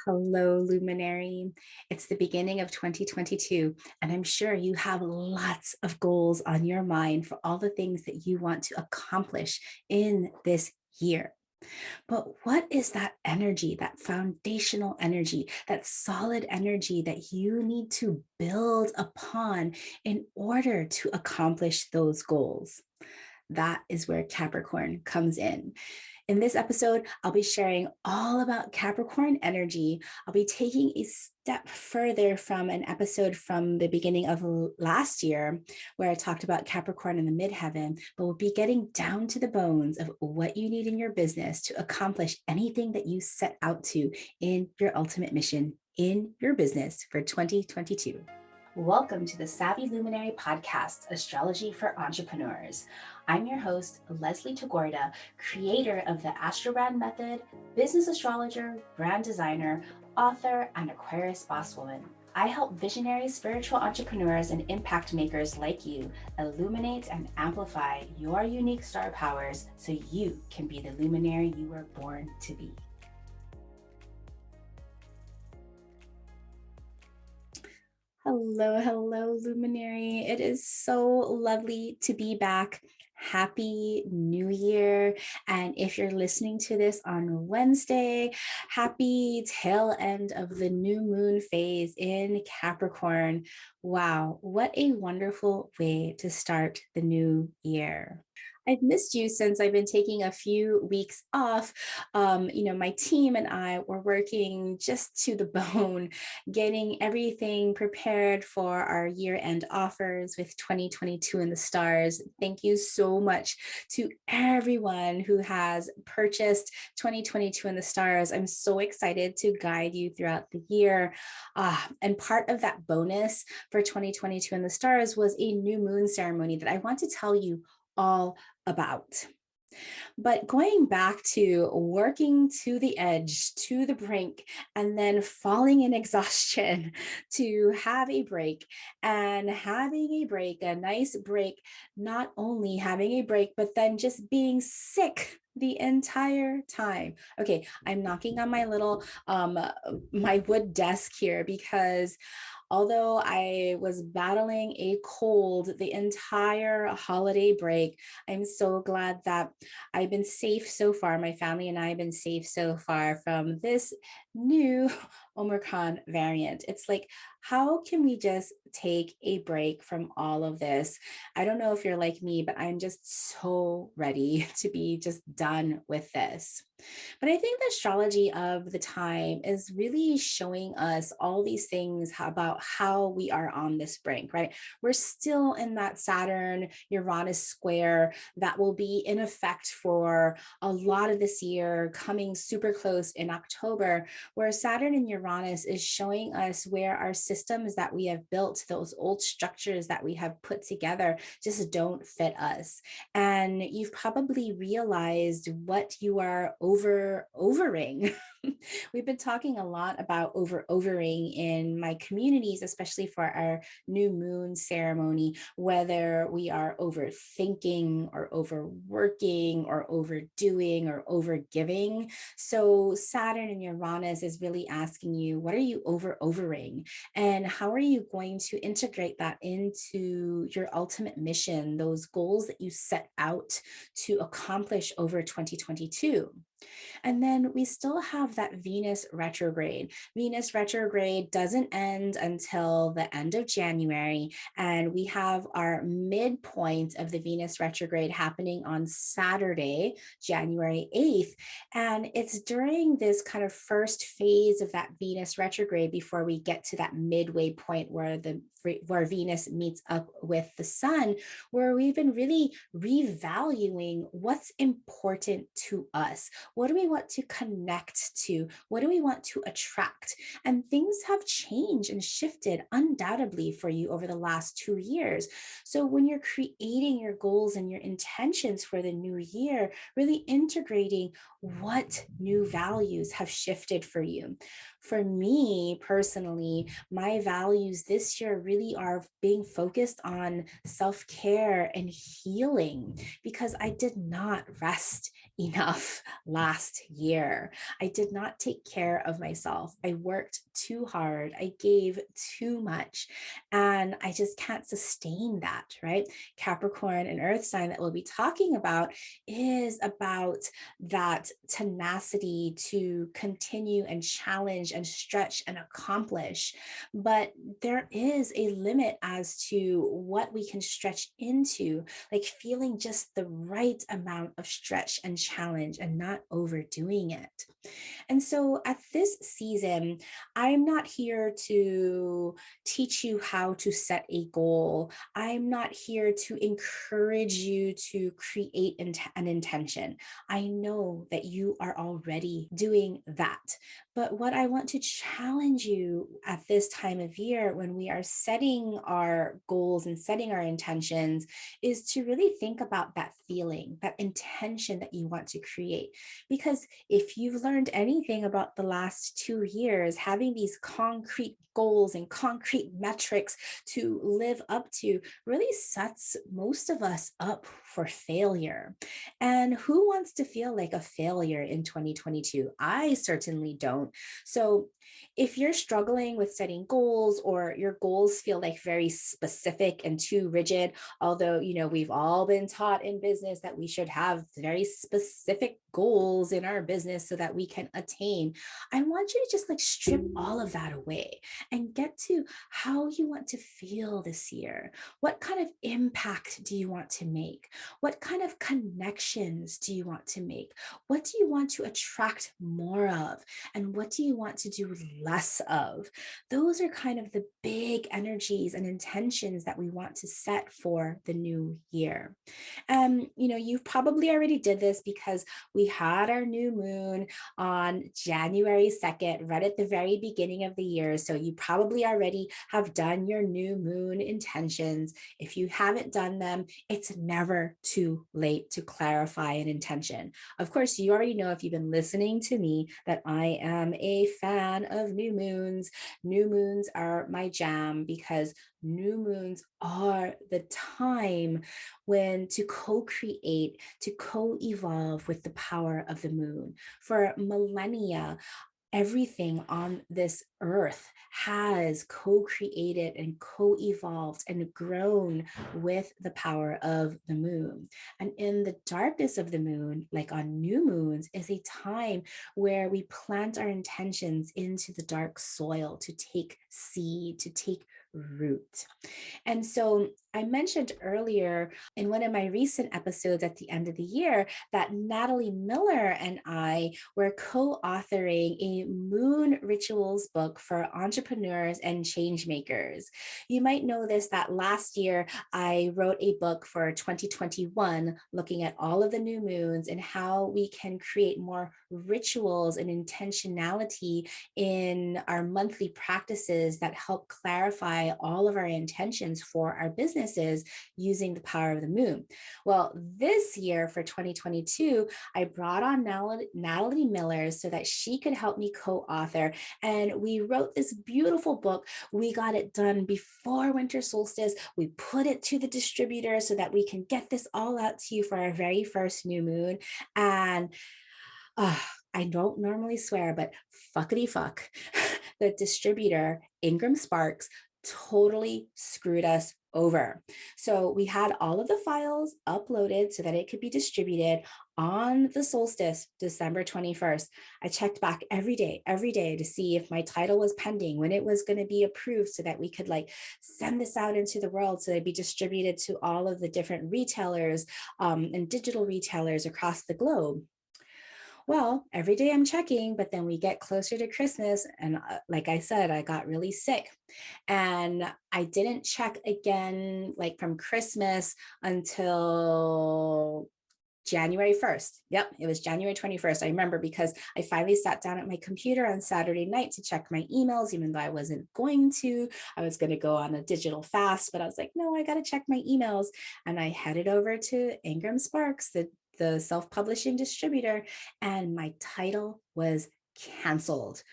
Hello, Luminary. It's the beginning of 2022, and I'm sure you have lots of goals on your mind for all the things that you want to accomplish in this year. But what is that energy, that foundational energy, that solid energy that you need to build upon in order to accomplish those goals? That is where Capricorn comes in. In this episode, I'll be sharing all about Capricorn energy. I'll be taking a step further from an episode from the beginning of last year, where I talked about Capricorn in the midheaven, but we'll be getting down to the bones of what you need in your business to accomplish anything that you set out to in your ultimate mission in your business for 2022. Welcome to the Savvy Luminary Podcast, Astrology for Entrepreneurs. I'm your host, Leslie Tagorda, creator of the Astrobrand Method, business astrologer, brand designer, author, and Aquarius boss woman. I help visionary spiritual entrepreneurs and impact makers like you illuminate and amplify your unique star powers so you can be the luminary you were born to be. Hello, Luminary. It is so lovely to be back. Happy New Year. And if you're listening to this on Wednesday, happy tail end of the new moon phase in Capricorn. Wow, what a wonderful way to start the new year. I've missed you since I've been taking a few weeks off. My team and I were working just to the bone, getting everything prepared for our year-end offers with 2022 in the stars. Thank you so much to everyone who has purchased 2022 in the stars. I'm so excited to guide you throughout the year. And part of that bonus for 2022 in the stars was a new moon ceremony that I want to tell you all about. But going back to working to the edge, to the brink, and then falling in exhaustion to have a break and having a break, a nice break, not only having a break, but then just being sick the entire time. Okay, I'm knocking on my little my wood desk here because although I was battling a cold the entire holiday break, I'm so glad that I've been safe so far. My family and I have been safe so far from this new Omicron variant. It's like, how can we just take a break from all of this? I don't know if you're like me, but I'm just so ready to be just done with this. But I think the astrology of the time is really showing us all these things about how we are on this brink, right? We're still in that Saturn Uranus square that will be in effect for a lot of this year, coming super close in October, where Saturn and Uranus is showing us where our systems that we have built, those old structures that we have put together, just don't fit us. And you've probably realized what you are overing. We've been talking a lot about overing in my communities, especially for our new moon ceremony, whether we are overthinking or overworking or overdoing or overgiving. So Saturn and Uranus is really asking you, what are you overing? And how are you going to integrate that into your ultimate mission, those goals that you set out to accomplish over 2022? And then we still have that Venus retrograde. Venus retrograde doesn't end until the end of January. And we have our midpoint of the Venus retrograde happening on Saturday, January 8th. And it's during this kind of first phase of that Venus retrograde before we get to that midway point where Venus meets up with the sun, where we've been really revaluing what's important to us. What do we want to connect to? What do we want to attract? And things have changed and shifted undoubtedly for you over the last 2 years. So when you're creating your goals and your intentions for the new year, really integrating what new values have shifted for you. For me personally, my values this year really are being focused on self-care and healing because I did not rest enough last year. I did not take care of myself. I worked too hard. I gave too much, and I just can't sustain that, right? Capricorn, an earth sign that we'll be talking about, is about that tenacity to continue and challenge and stretch and accomplish. But there is a limit as to what we can stretch into, like feeling just the right amount of stretch and challenge and not overdoing it. And so at this season, I'm not here to teach you how to set a goal. I'm not here to encourage you to create an intention. I know that you are already doing that. But what I want to challenge you at this time of year when we are setting our goals and setting our intentions is to really think about that feeling, that intention that you want to create. Because if you've learned anything about the last 2 years, having these concrete goals and concrete metrics to live up to really sets most of us up for failure. And who wants to feel like a failure in 2022? I certainly don't. So if you're struggling with setting goals, or your goals feel like very specific and too rigid, although, we've all been taught in business that we should have very specific goals in our business so that we can attain, I want you to just like strip all of that away and get to how you want to feel this year. What kind of impact do you want to make? What kind of connections do you want to make? What do you want to attract more of? And what do you want to do less of? Those are kind of the big energies and intentions that we want to set for the new year. You probably already did this because we had our new moon on January 2nd, right at the very beginning of the year. So you probably already have done your new moon intentions. If you haven't done them, it's never too late to clarify an intention. Of course, you already know, if you've been listening to me, that I am a fan of new moons. New moons are my jam because new moons are the time when to co-create, to co-evolve with the power of the moon. For millennia, everything on this earth has co-created and co-evolved and grown with the power of the moon. And in the darkness of the moon, like on new moons, is a time where we plant our intentions into the dark soil to take seed, to take root. And so I mentioned earlier in one of my recent episodes at the end of the year that Natalie Miller and I were co-authoring a moon rituals book for entrepreneurs and change makers. You might know this, that last year I wrote a book for 2021 looking at all of the new moons and how we can create more rituals and intentionality in our monthly practices that help clarify all of our intentions for our businesses using the power of the moon. Well, this year for 2022, I brought on Natalie Miller so that she could help me co-author. And we wrote this beautiful book. We got it done before winter solstice. We put it to the distributor so that we can get this all out to you for our very first new moon. And I don't normally swear, but fuckity fuck, the distributor, Ingram Sparks, totally screwed us over. So we had all of the files uploaded so that it could be distributed on the solstice, December 21st. I checked back every day to see if my title was pending, when it was going to be approved so that we could like send this out into the world so they'd be distributed to all of the different retailers and digital retailers across the globe. Well, every day I'm checking, but then we get closer to Christmas. And like I said, I got really sick and I didn't check again, like from Christmas until January 1st. Yep, it was January 21st. I remember because I finally sat down at my computer on Saturday night to check my emails, even though I wasn't going to. I was going to go on a digital fast, but I was like, no, I got to check my emails. And I headed over to Ingram Sparks, the self-publishing distributor, and my title was canceled.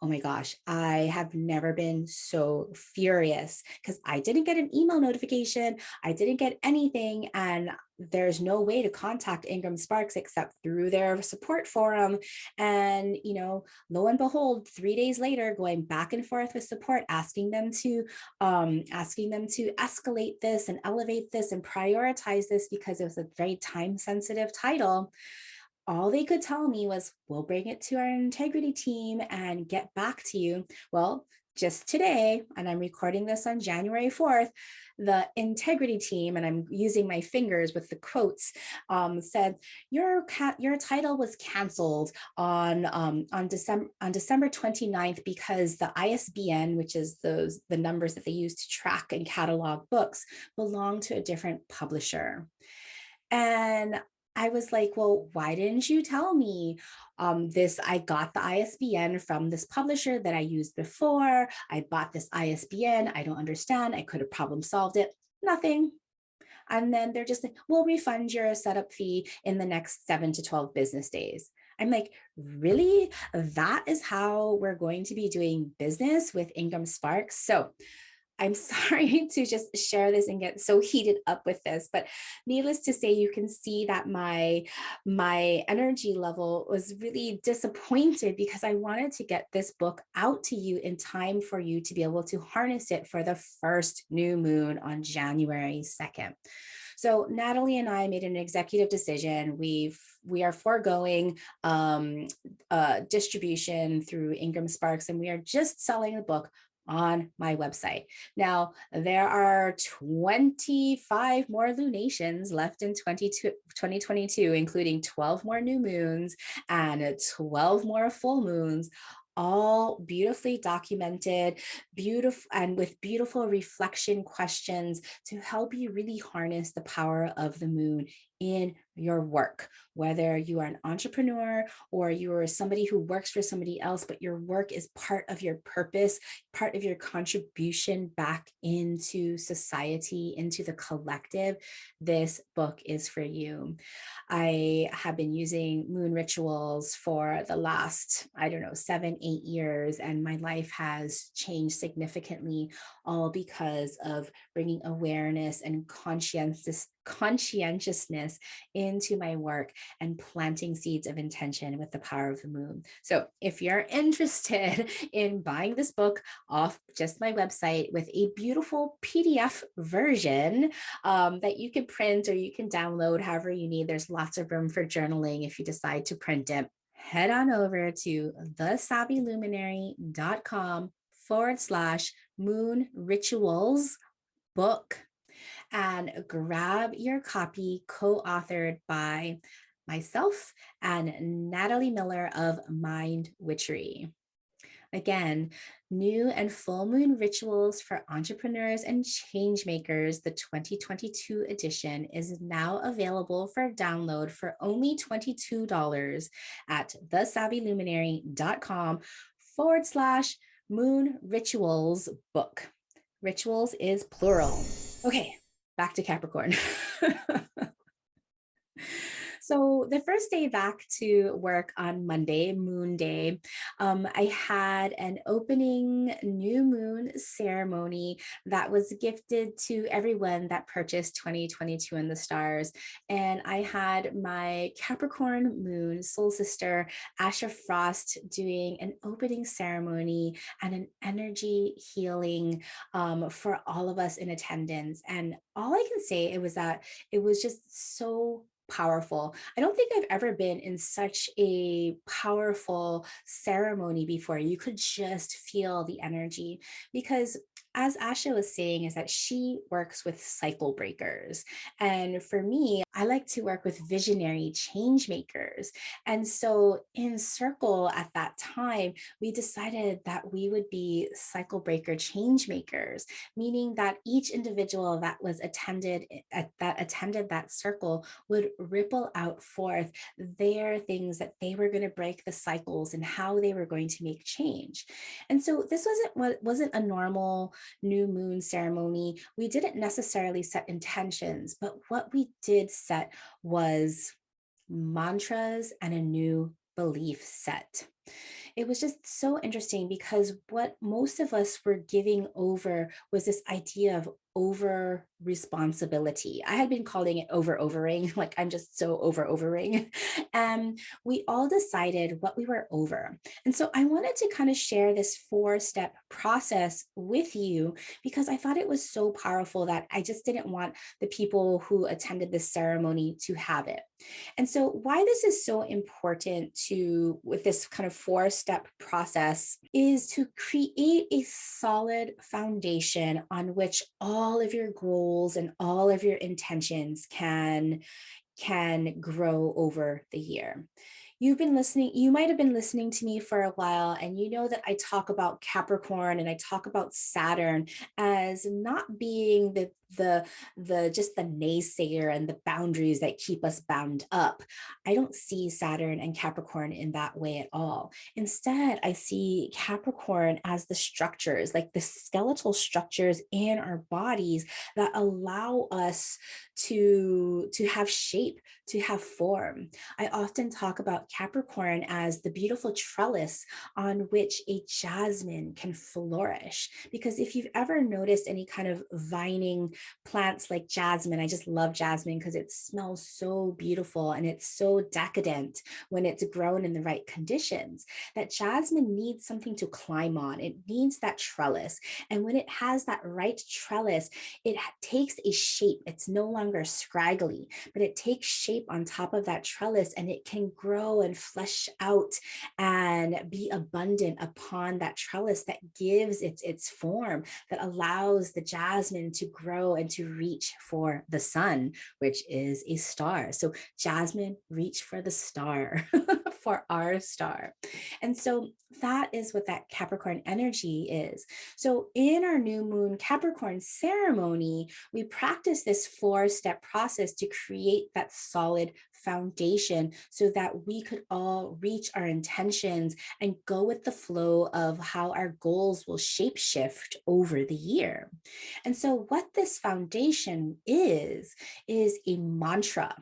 oh my gosh, I have never been so furious because I didn't get an email notification. I didn't get anything. And there's no way to contact Ingram Sparks except through their support forum. And, lo and behold, 3 days later, going back and forth with support, asking them to escalate this and elevate this and prioritize this because it was a very time sensitive title. All they could tell me was, we'll bring it to our integrity team and get back to you. Well, just today, and I'm recording this on January 4th, the integrity team, and I'm using my fingers with the quotes, said your title was canceled on December 29th because the ISBN, which is the numbers that they use to track and catalog books, belong to a different publisher. And I was like, well, why didn't you tell me I got the ISBN from this publisher that I used before. I bought this ISBN. I don't understand. I could have problem solved it. Nothing. And then they're just like, we'll refund your setup fee in the next 7 to 12 business days. I'm like, really? That is how we're going to be doing business with Ingram Sparks? So I'm sorry to just share this and get so heated up with this, but needless to say, you can see that my energy level was really disappointed because I wanted to get this book out to you in time for you to be able to harness it for the first new moon on January 2nd. So Natalie and I made an executive decision. We are foregoing distribution through Ingram Sparks, and we are just selling the book on my website. Now, there are 25 more lunations left in 2022, including 12 more new moons and 12 more full moons, all beautifully documented, beautiful, and with beautiful reflection questions to help you really harness the power of the moon in your work, whether you are an entrepreneur or you are somebody who works for somebody else, but your work is part of your purpose, part of your contribution back into society, into the collective. This book is for you. I have been using moon rituals for the last, 7-8 years, and my life has changed significantly, all because of bringing awareness and conscientiousness into my work and planting seeds of intention with the power of the moon. So if you're interested in buying this book off just my website with a beautiful PDF version that you can print or you can download however you need, there's lots of room for journaling if you decide to print it. Head on over to thesavvyluminary.com/moon rituals book and grab your copy co-authored by myself and Natalie Miller of Mind Witchery. Again, new and full moon rituals for entrepreneurs and change makers. The 2022 edition is now available for download for only $22 at thesavvyluminary.com/moon rituals book. Rituals is plural. Okay, back to Capricorn. So the first day back to work on Monday, Moon Day, I had an opening new moon ceremony that was gifted to everyone that purchased 2022 in the stars. And I had my Capricorn moon soul sister, Asha Frost, doing an opening ceremony and an energy healing for all of us in attendance. And all I can say it was that it was just so powerful. I don't think I've ever been in such a powerful ceremony before. You could just feel the energy because, as Asha was saying, is that she works with cycle breakers. And for me, I like to work with visionary change makers. And so in Circle at that time, we decided that we would be cycle breaker change makers, meaning that each individual that attended that circle would ripple out forth their things that they were going to break the cycles and how they were going to make change. And so this wasn't a normal new moon ceremony. We didn't necessarily set intentions, but what we did set was mantras and a new belief set. It was just so interesting because what most of us were giving over was this idea of over responsibility. I had been calling it overing, like I'm just so overing. And we all decided what we were over. And so I wanted to kind of share this 4-step process with you because I thought it was so powerful that I just didn't want the people who attended this ceremony to have it. And so, why this is so important to, with this kind of 4-step process, is to create a solid foundation on which all of your goals and all of your intentions can grow over the year. You've been listening, you might have been listening to me for a while, and you know that I talk about Capricorn and I talk about Saturn as not being the just the naysayer and the boundaries that keep us bound up. I don't see Saturn and Capricorn in that way at all. Instead, I see Capricorn as the structures, like the skeletal structures in our bodies that allow us to have shape, to have form. I often talk about Capricorn as the beautiful trellis on which a jasmine can flourish. Because if you've ever noticed any kind of vining plants like jasmine, I just love jasmine because it smells so beautiful and it's so decadent when it's grown in the right conditions. That jasmine needs something to climb on. It needs that trellis. And when it has that right trellis, it takes a shape. It's no longer scraggly, but it takes shape on top of that trellis and it can grow and flesh out and be abundant upon that trellis that gives its form, that allows the jasmine to grow and to reach for the sun, which is a star. So jasmine, reach for the star, for our star. And so that is what that Capricorn energy is. So in our new moon Capricorn ceremony, we practice this 4-step process to create that solid foundation so that we could all reach our intentions and go with the flow of how our goals will shapeshift over the year. And so what this foundation is a mantra,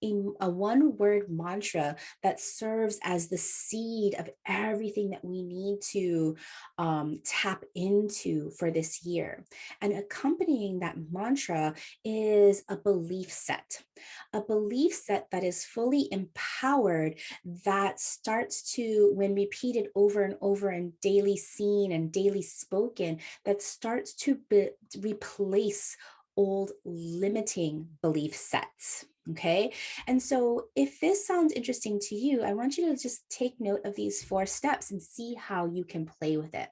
a one-word mantra that serves as the seed of everything that we need to tap into for this year. And accompanying that mantra is a belief set that is fully empowered, that starts to, when repeated over and over and daily seen and daily spoken, that starts to replace old limiting belief sets. Okay. And so if this sounds interesting to you, I want you to just take note of these 4 steps and see how you can play with it.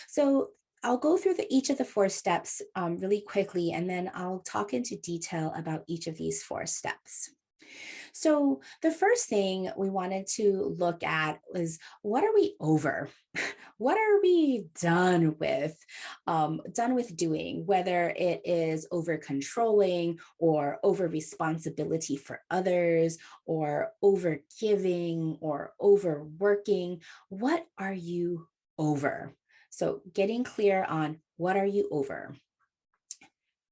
So I'll go through each of the 4 steps really quickly, and then I'll talk into detail about each of these 4 steps. So the first thing we wanted to look at was, what are we over? What are we done with doing, whether it is over controlling or over responsibility for others or over giving or overworking? What are you over? So getting clear on what are you over?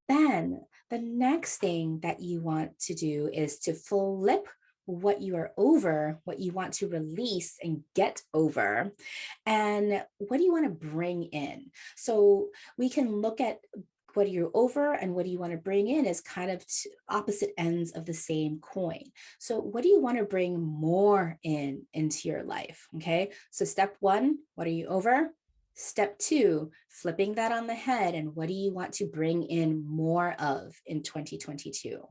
Then the next thing that you want to do is to flip what you are over, what you want to release and get over, and what do you want to bring in? So we can look at what you're over and what do you want to bring in as kind of opposite ends of the same coin. So what do you want to bring more into your life? Okay. So step 1, what are you over? Step 2, flipping that on the head, and what do you want to bring in more of in 2022?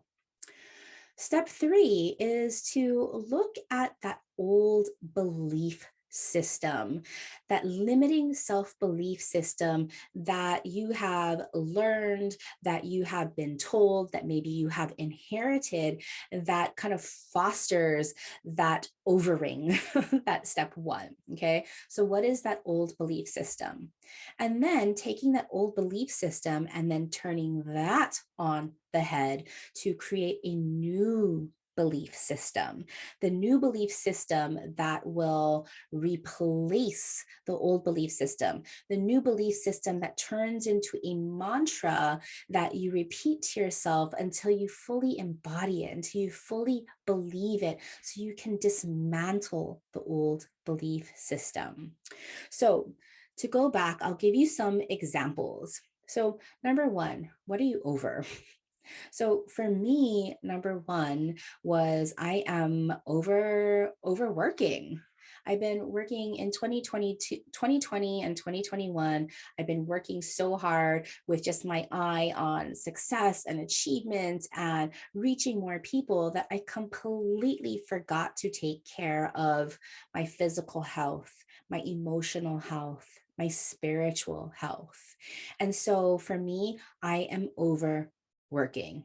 Step 3 is to look at that old belief system, that limiting self-belief system that you have learned, that you have been told, that maybe you have inherited, that kind of fosters that overing, that step 1. Okay. So what is that old belief system? And then taking that old belief system and then turning that on the head to create a new belief system, the new belief system that will replace the old belief system, the new belief system that turns into a mantra that you repeat to yourself until you fully embody it, until you fully believe it, so you can dismantle the old belief system. So, to go back, I'll give you some examples. So, number one, what are you over? So for me, number one was I am overworking. I've been working in 2020 and 2021. I've been working so hard with just my eye on success and achievement and reaching more people that I completely forgot to take care of my physical health, my emotional health, my spiritual health. And so for me, I am overworking.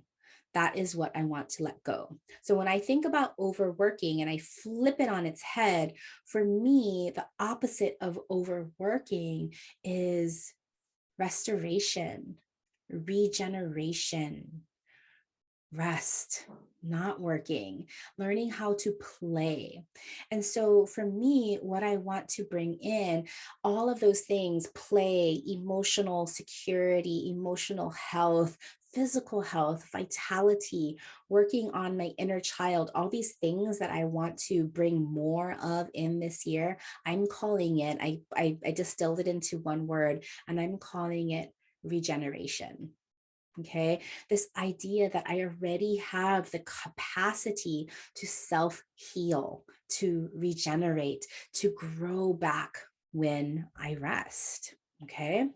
That is what I want to let go. So when I think about overworking and I flip it on its head, for me, the opposite of overworking is restoration, regeneration, rest, not working, learning how to play. And so for me, what I want to bring in, all of those things, play, emotional security, emotional health, physical health, vitality, working on my inner child, all these things that I want to bring more of in this year, I'm calling it, I distilled it into one word, and I'm calling it regeneration. Okay, this idea that I already have the capacity to self-heal, to regenerate, to grow back when I rest. Okay,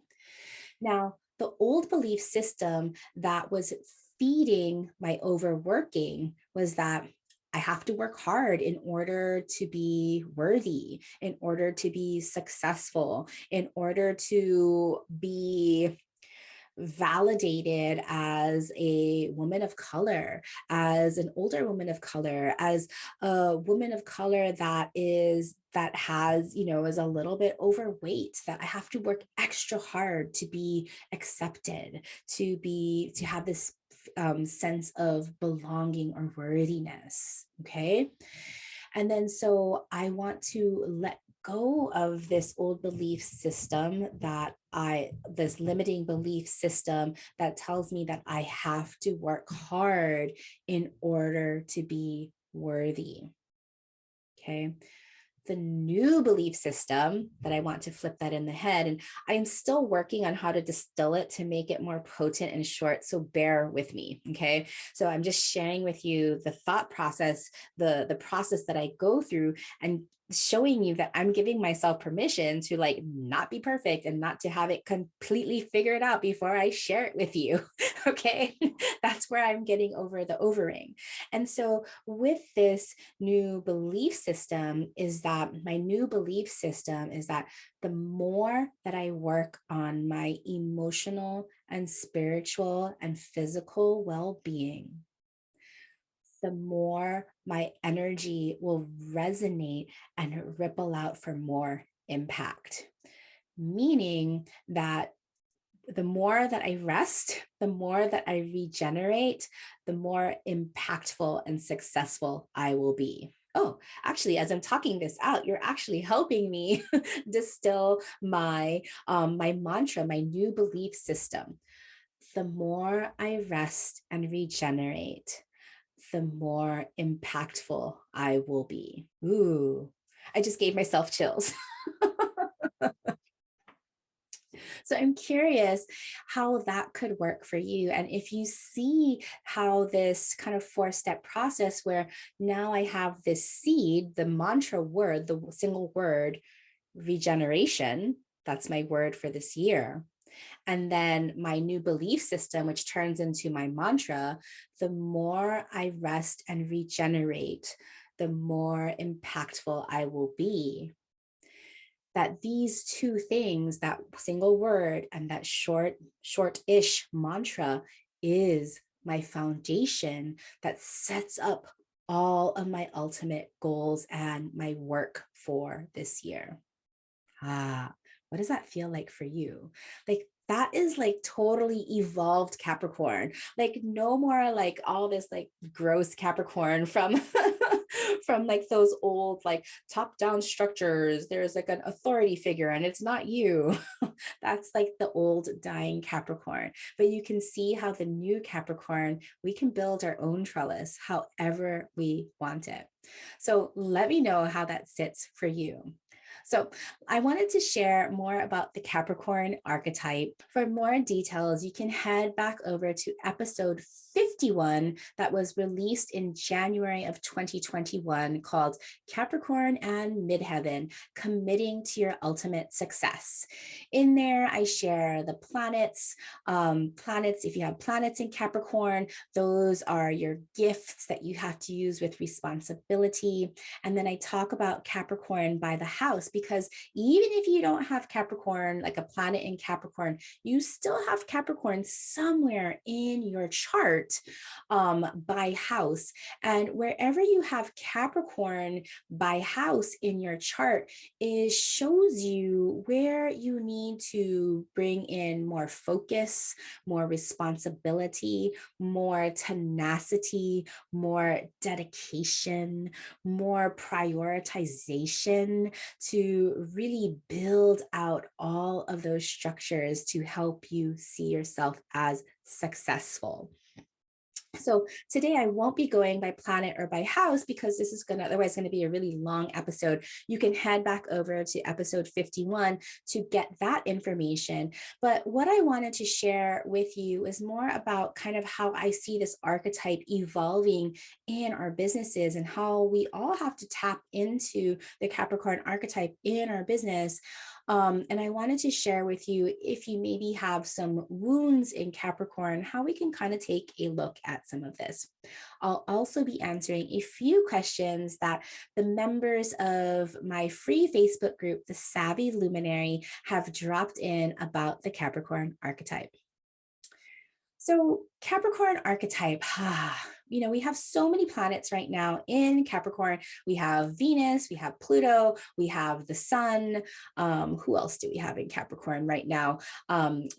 now the old belief system that was feeding my overworking was that I have to work hard in order to be worthy, in order to be successful, in order to be validated as a woman of color, as an older woman of color, as a woman of color that has, is a little bit overweight, that I have to work extra hard to be accepted, to have this sense of belonging or worthiness. Okay. And then so I want to let go of this old belief system this limiting belief system that tells me that I have to work hard in order to be worthy. Okay. The new belief system that I want to flip that in the head, and I'm still working on how to distill it to make it more potent and short, so bear with me. Okay, so I'm just sharing with you the thought process, the process that I go through, and showing you that I'm giving myself permission to not be perfect and not to have it completely figured out before I share it with you. Okay, that's where I'm getting over the overing. And so with this new belief system is that the more that I work on my emotional and spiritual and physical well-being, the more my energy will resonate and ripple out for more impact. Meaning that the more that I rest, the more that I regenerate, the more impactful and successful I will be. Oh, actually, as I'm talking this out, you're actually helping me distill my my mantra, my new belief system. The more I rest and regenerate, the more impactful I will be. Ooh, I just gave myself chills. So I'm curious how that could work for you. And if you see how this kind of 4-step process where now I have this seed, the mantra word, the single word, regeneration, that's my word for this year. And then my new belief system, which turns into my mantra, the more I rest and regenerate, the more impactful I will be. That these two things, that single word and that short-ish mantra, is my foundation that sets up all of my ultimate goals and my work for this year. What does that feel like for you? Like, that is like totally evolved Capricorn. Like no more like all this like gross Capricorn from from like those old like top-down structures. There's like an authority figure and it's not you. That's like the old dying Capricorn. But you can see how the new Capricorn, we can build our own trellis however we want it. So let me know how that sits for you. So, I wanted to share more about the Capricorn archetype. For more details, you can head back over to episode 51 that was released in January of 2021 called Capricorn and Midheaven, Committing to Your Ultimate Success. In there, I share the planets. If you have planets in Capricorn, those are your gifts that you have to use with responsibility. And then I talk about Capricorn by the house, because even if you don't have Capricorn, like a planet in Capricorn, you still have Capricorn somewhere in your chart by house. And wherever you have Capricorn by house in your chart, it shows you where you need to bring in more focus, more responsibility, more tenacity, more dedication, more prioritization to really build out all of those structures to help you see yourself as successful. So today I won't be going by planet or by house because this is otherwise going to be a really long episode. You can head back over to episode 51 to get that information. But what I wanted to share with you is more about kind of how I see this archetype evolving in our businesses and how we all have to tap into the Capricorn archetype in our business. And I wanted to share with you, if you maybe have some wounds in Capricorn, how we can kind of take a look at some of this. I'll also be answering a few questions that the members of my free Facebook group, the Savvy Luminary, have dropped in about the Capricorn archetype. So Capricorn archetype, we have so many planets right now in Capricorn. We have Venus, we have Pluto, we have the Sun. Who else do we have in Capricorn right now?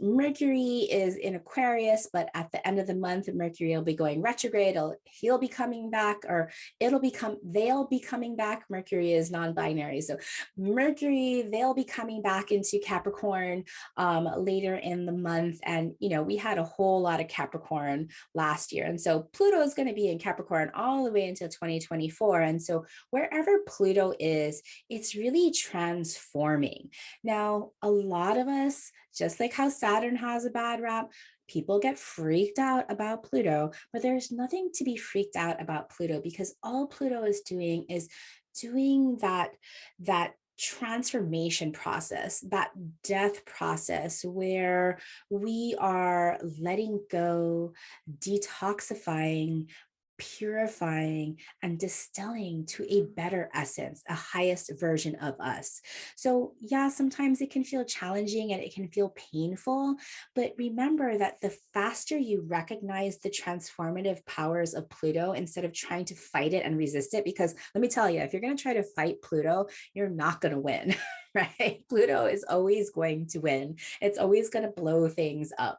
Mercury is in Aquarius, but at the end of the month, Mercury will be going retrograde. He'll be coming back, or they'll be coming back. Mercury is non-binary. So Mercury, they'll be coming back into Capricorn later in the month. And, we had a whole lot of Capricorn last year. And so Pluto is going to be in Capricorn all the way until 2024. And so wherever Pluto is, it's really transforming. Now, a lot of us, just like how Saturn has a bad rap, people get freaked out about Pluto, but there's nothing to be freaked out about Pluto, because all Pluto is doing that transformation process, that death process where we are letting go, detoxifying, purifying, and distilling to a better essence, a highest version of us. So yeah, sometimes it can feel challenging and it can feel painful, but remember that the faster you recognize the transformative powers of Pluto instead of trying to fight it and resist it, because let me tell you, if you're going to try to fight Pluto, you're not going to win. Right? Pluto is always going to win. It's always going to blow things up.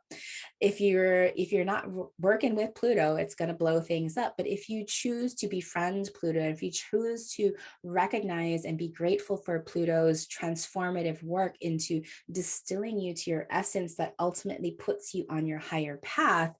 If you're not working with Pluto, it's going to blow things up. But if you choose to befriend Pluto, if you choose to recognize and be grateful for Pluto's transformative work into distilling you to your essence that ultimately puts you on your higher path,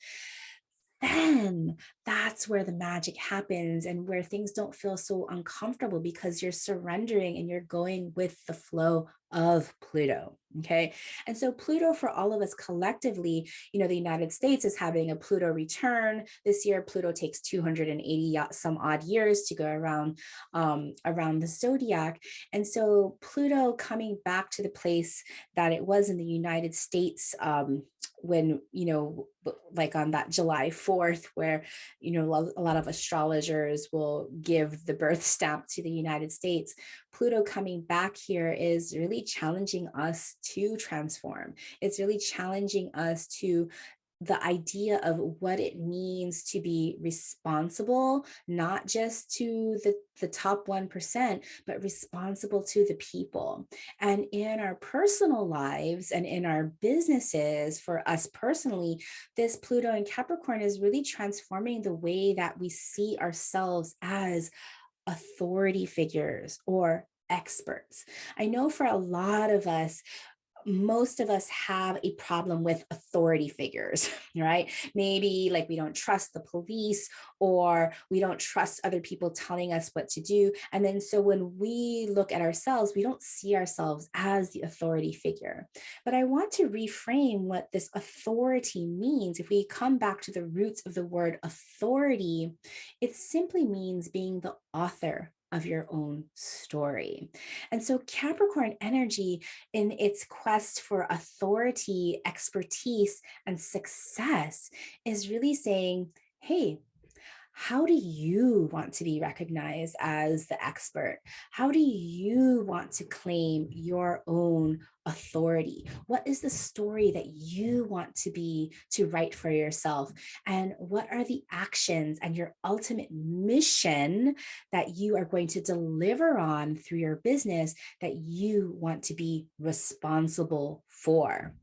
then that's where the magic happens and where things don't feel so uncomfortable, because you're surrendering and you're going with the flow of Pluto. Okay. And so Pluto, for all of us collectively, the United States is having a Pluto return this year. Pluto takes 280 some odd years to go around the zodiac. And so Pluto coming back to the place that it was in the United States, when, like on that July 4th, where, a lot of astrologers will give the birth stamp to the United States. Pluto coming back here is really challenging us to transform. It's really challenging us to the idea of what it means to be responsible, not just to the top 1%, but responsible to the people. And in our personal lives and in our businesses, for us personally, this Pluto and Capricorn is really transforming the way that we see ourselves as authority figures or experts. I know for a lot of us, most of us have a problem with authority figures, right? Maybe like we don't trust the police or we don't trust other people telling us what to do. And then so when we look at ourselves, we don't see ourselves as the authority figure. But I want to reframe what this authority means. If we come back to the roots of the word authority, it simply means being the author of your own story. And so Capricorn energy, in its quest for authority, expertise, and success, is really saying, hey, how do you want to be recognized as the expert? How do you want to claim your own authority? What is the story that you want to write for yourself? And what are the actions and your ultimate mission that you are going to deliver on through your business that you want to be responsible for?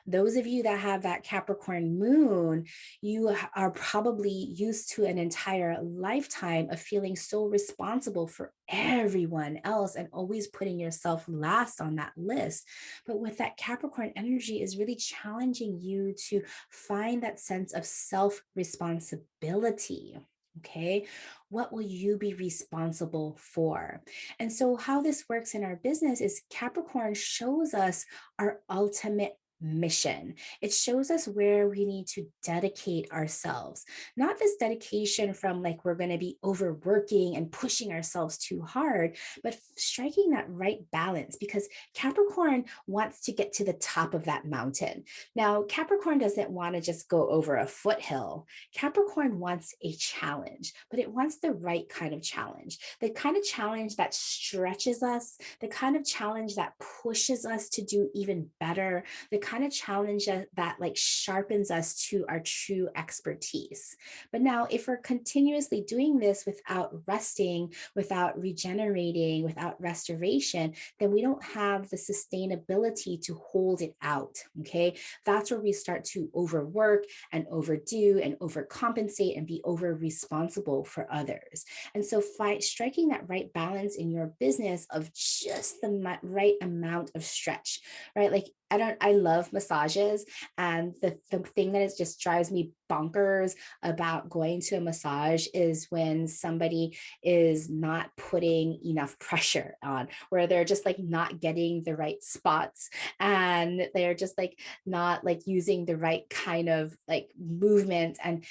Those of you that have that Capricorn moon, you are probably used to an entire lifetime of feeling so responsible for everyone else and always putting yourself last on that list. But with that Capricorn energy is really challenging you to find that sense of self-responsibility. Okay, what will you be responsible for? And so, how this works in our business is Capricorn shows us our ultimate mission. It shows us where we need to dedicate ourselves, not this dedication from like we're going to be overworking and pushing ourselves too hard, but striking that right balance because Capricorn wants to get to the top of that mountain. Now, Capricorn doesn't want to just go over a foothill. Capricorn wants a challenge, but it wants the right kind of challenge, the kind of challenge that stretches us, the kind of challenge that pushes us to do even better, the kind of challenge that like sharpens us to our true expertise. But now, if we're continuously doing this without resting, without regenerating, without restoration, then we don't have the sustainability to hold it out. Okay. That's where we start to overwork and overdo and overcompensate and be over responsible for others. And so, striking that right balance in your business of just the right amount of stretch, right? Like, I love massages. And the thing that is just drives me bonkers about going to a massage is when somebody is not putting enough pressure on, where they're just like not getting the right spots and they're just like not like using the right kind of like movement. And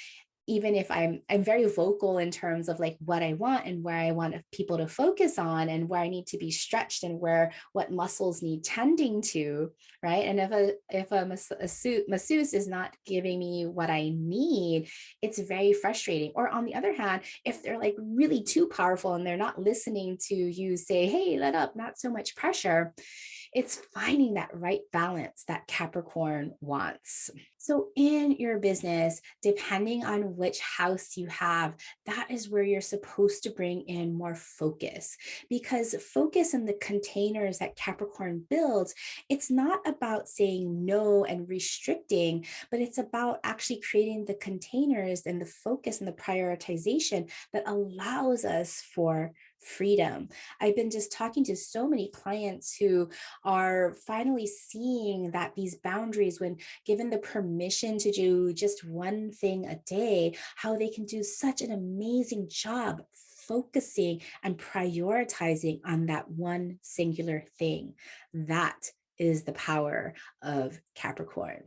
even if I'm very vocal in terms of like what I want and where I want people to focus on and where I need to be stretched and where what muscles need tending to, right? And if a masseuse is not giving me what I need, it's very frustrating. Or on the other hand, if they're like really too powerful and they're not listening to you say, hey, let up, not so much pressure, it's finding that right balance that Capricorn wants. So, in your business, depending on which house you have, that is where you're supposed to bring in more focus, because focus in the containers that Capricorn builds, it's not about saying no and restricting, but it's about actually creating the containers and the focus and the prioritization that allows us for freedom. I've been just talking to so many clients who are finally seeing that these boundaries, when given the permission to do just one thing a day, how they can do such an amazing job focusing and prioritizing on that one singular thing. That is the power of Capricorn.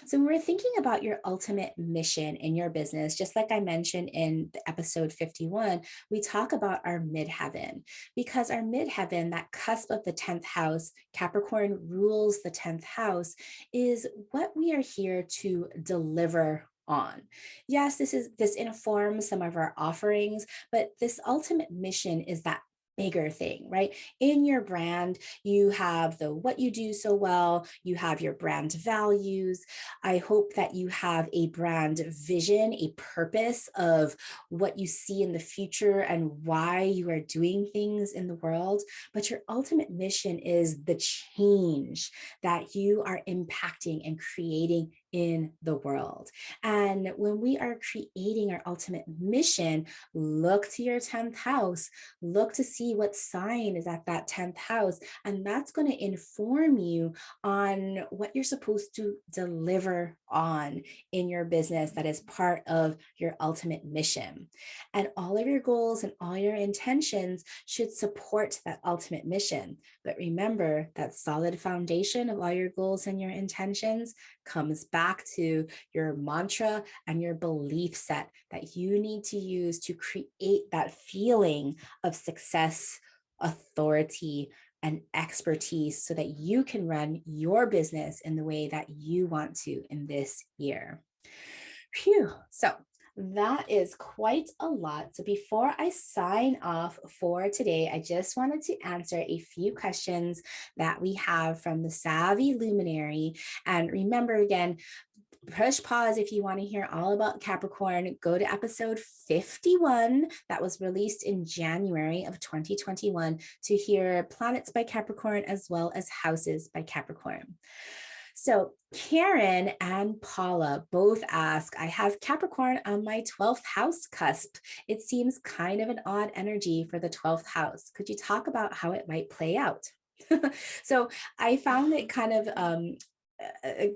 So, when we're thinking about your ultimate mission in your business, just like I mentioned in the episode 51, we talk about our midheaven, because our midheaven, that cusp of the 10th house, Capricorn rules the 10th house, is what we are here to deliver on. Yes, this informs some of our offerings, but this ultimate mission is that bigger thing, right? In your brand, you have the what you do so well, you have your brand values. I hope that you have a brand vision, a purpose of what you see in the future and why you are doing things in the world. But your ultimate mission is the change that you are impacting and creating in the world. And when we are creating our ultimate mission, look to your 10th house, look to see what sign is at that 10th house. And that's going to inform you on what you're supposed to deliver on in your business that is part of your ultimate mission. And all of your goals and all your intentions should support that ultimate mission. But remember, that solid foundation of all your goals and your intentions comes back to your mantra and your belief set that you need to use to create that feeling of success, authority, and expertise so that you can run your business in the way that you want to in this year. Phew. So that is quite a lot. So before I sign off for today, I just wanted to answer a few questions that we have from the Savvy Luminary. And remember again, push pause if you want to hear all about Capricorn. Go to episode 51 that was released in January of 2021 to hear planets by Capricorn as well as houses by Capricorn. So Karen and Paula both ask, I have Capricorn on my 12th house cusp. It seems kind of an odd energy for the 12th house. Could you talk about how it might play out? So I found it kind of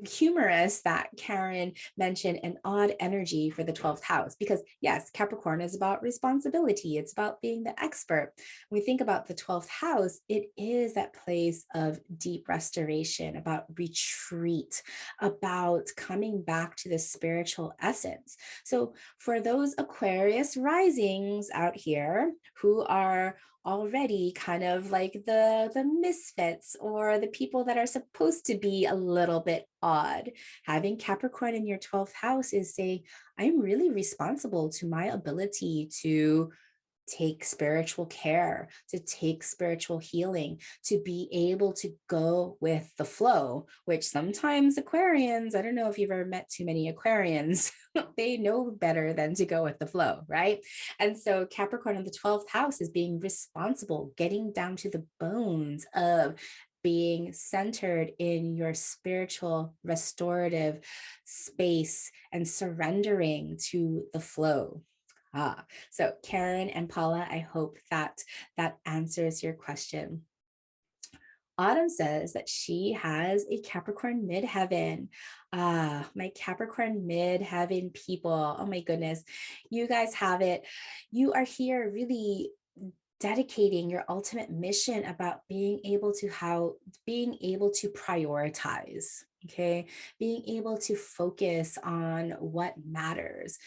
humorous that Karen mentioned an odd energy for the 12th house, because yes, Capricorn is about responsibility. It's about being the expert. When we think about the 12th house, it is that place of deep restoration, about retreat, about coming back to the spiritual essence. So for those Aquarius risings out here who are already kind of like the misfits or the people that are supposed to be a little bit odd, having Capricorn in your 12th house is saying, I'm really responsible to my ability to take spiritual care, to take spiritual healing, to be able to go with the flow, which sometimes Aquarians, I don't know if you've ever met too many Aquarians, they know better than to go with the flow, right? And so Capricorn in the 12th house is being responsible, getting down to the bones of being centered in your spiritual restorative space and surrendering to the flow. So Karen and Paula, I hope that that answers your question. Autumn says that she has a Capricorn midheaven. My Capricorn midheaven people. Oh my goodness. You guys have it. You are here really dedicating your ultimate mission about being able to prioritize, okay, being able to focus on what matters,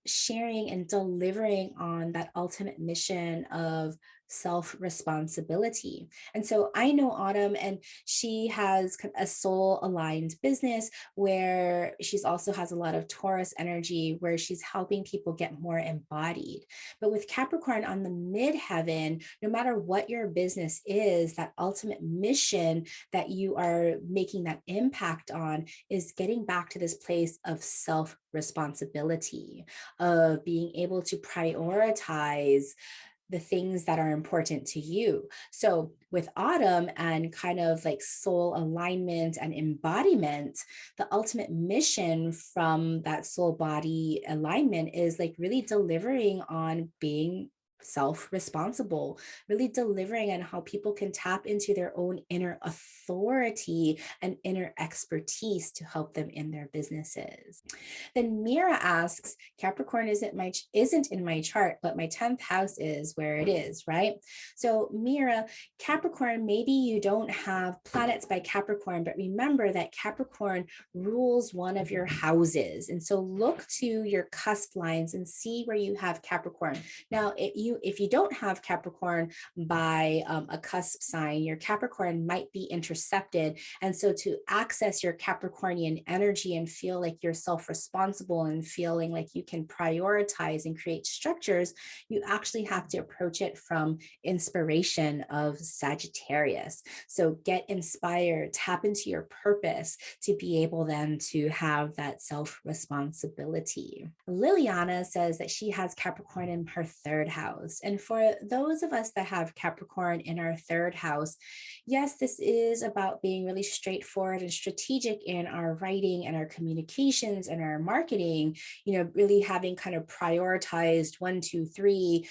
sharing and delivering on that ultimate mission of self-responsibility. And so I know Autumn, and she has a soul aligned business where she's also has a lot of Taurus energy where she's helping people get more embodied. But with Capricorn on the midheaven, no matter what your business is, that ultimate mission that you are making that impact on is getting back to this place of self-responsibility, of being able to prioritize the things that are important to you. So with Autumn and kind of like soul alignment and embodiment, the ultimate mission from that soul body alignment is like really delivering on being self-responsible, really delivering on how people can tap into their own inner authority and inner expertise to help them in their businesses. Then Mira asks, Capricorn isn't in my chart, but my 10th house is where it is, right? So Mira, Capricorn, maybe you don't have planets by Capricorn, but remember that Capricorn rules one of your houses. And so look to your cusp lines and see where you have Capricorn. Now, you if you don't have Capricorn by a cusp sign, your Capricorn might be intercepted. And so to access your Capricornian energy and feel like you're self-responsible and feeling like you can prioritize and create structures, you actually have to approach it from inspiration of Sagittarius. So get inspired, tap into your purpose to be able then to have that self-responsibility. Liliana says that she has Capricorn in her third house. And for those of us that have Capricorn in our third house, yes, this is about being really straightforward and strategic in our writing and our communications and our marketing, really having kind of prioritized 1, 2, 3,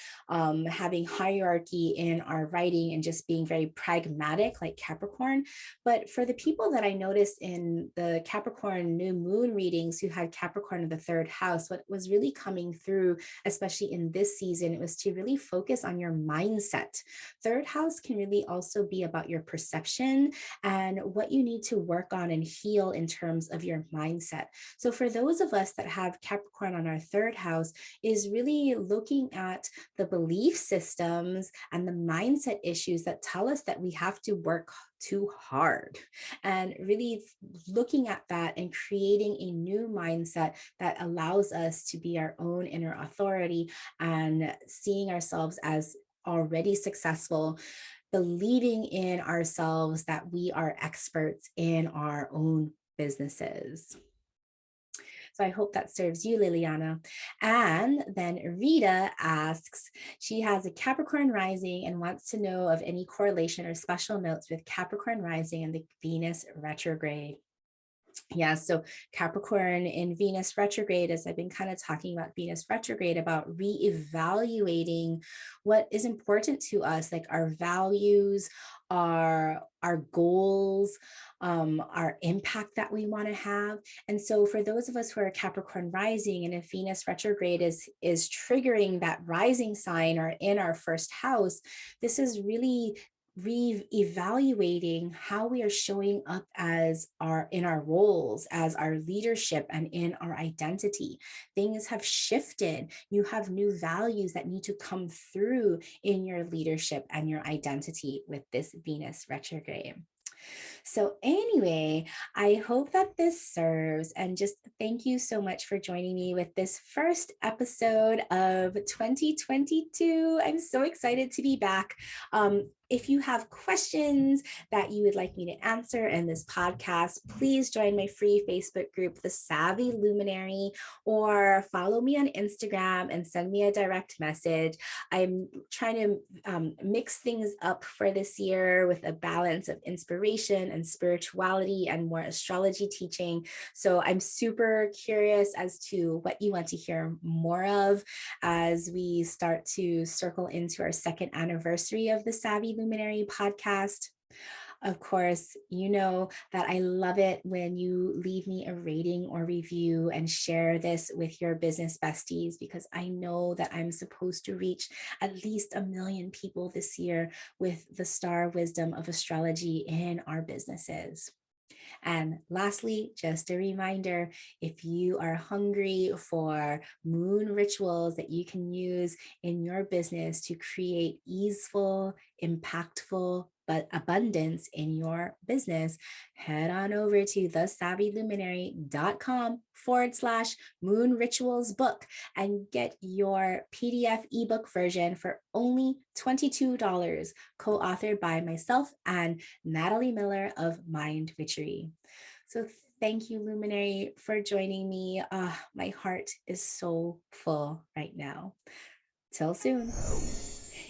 having hierarchy in our writing and just being very pragmatic like Capricorn. But for the people that I noticed in the Capricorn new moon readings who had Capricorn in the third house, what was really coming through, especially in this season, it was to really focus on your mindset. Third house can really also be about your perception and what you need to work on and heal in terms of your mindset. So for those of us that have Capricorn on our third house, is really looking at the belief systems and the mindset issues that tell us that we have to work too hard, and really looking at that and creating a new mindset that allows us to be our own inner authority and seeing ourselves as already successful, believing in ourselves that we are experts in our own businesses. So I hope that serves you, Liliana. And then Rita asks, she has a Capricorn rising and wants to know of any correlation or special notes with Capricorn rising and the Venus retrograde. Yeah, so Capricorn in Venus retrograde, as I've been kind of talking about Venus retrograde, about reevaluating what is important to us, like our values, our goals, our impact that we want to have. And so for those of us who are Capricorn rising, and if Venus retrograde is triggering that rising sign or in our first house, this is really re-evaluating how we are showing up as in our roles, as our leadership, and in our identity. Things have shifted. You have new values that need to come through in your leadership and your identity with this Venus retrograde. So anyway, I hope that this serves, and just thank you so much for joining me with this first episode of 2022. I'm so excited to be back. If you have questions that you would like me to answer in this podcast, please join my free Facebook group, The Savvy Luminary, or follow me on Instagram and send me a direct message. I'm trying to mix things up for this year with a balance of inspiration and spirituality and more astrology teaching. So I'm super curious as to what you want to hear more of as we start to circle into our second anniversary of the Savvy Luminary podcast. Of course, you know that I love it when you leave me a rating or review and share this with your business besties, because I know that I'm supposed to reach at least 1 million people this year with the star wisdom of astrology in our businesses. And lastly, just a reminder, if you are hungry for moon rituals that you can use in your business to create easeful, impactful, but abundance in your business, head on over to thesavvyluminary.com/moon rituals book and get your PDF ebook version for only $22, co-authored by myself and Natalie Miller of Mind Witchery. So thank you, Luminary, for joining me. My heart is so full right now. Till soon.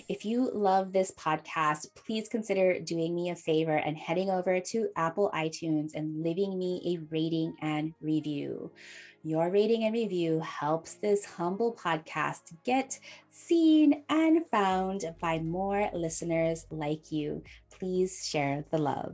If you love this podcast, please consider doing me a favor and heading over to Apple iTunes and leaving me a rating and review. Your rating and review helps this humble podcast get seen and found by more listeners like you. Please share the love.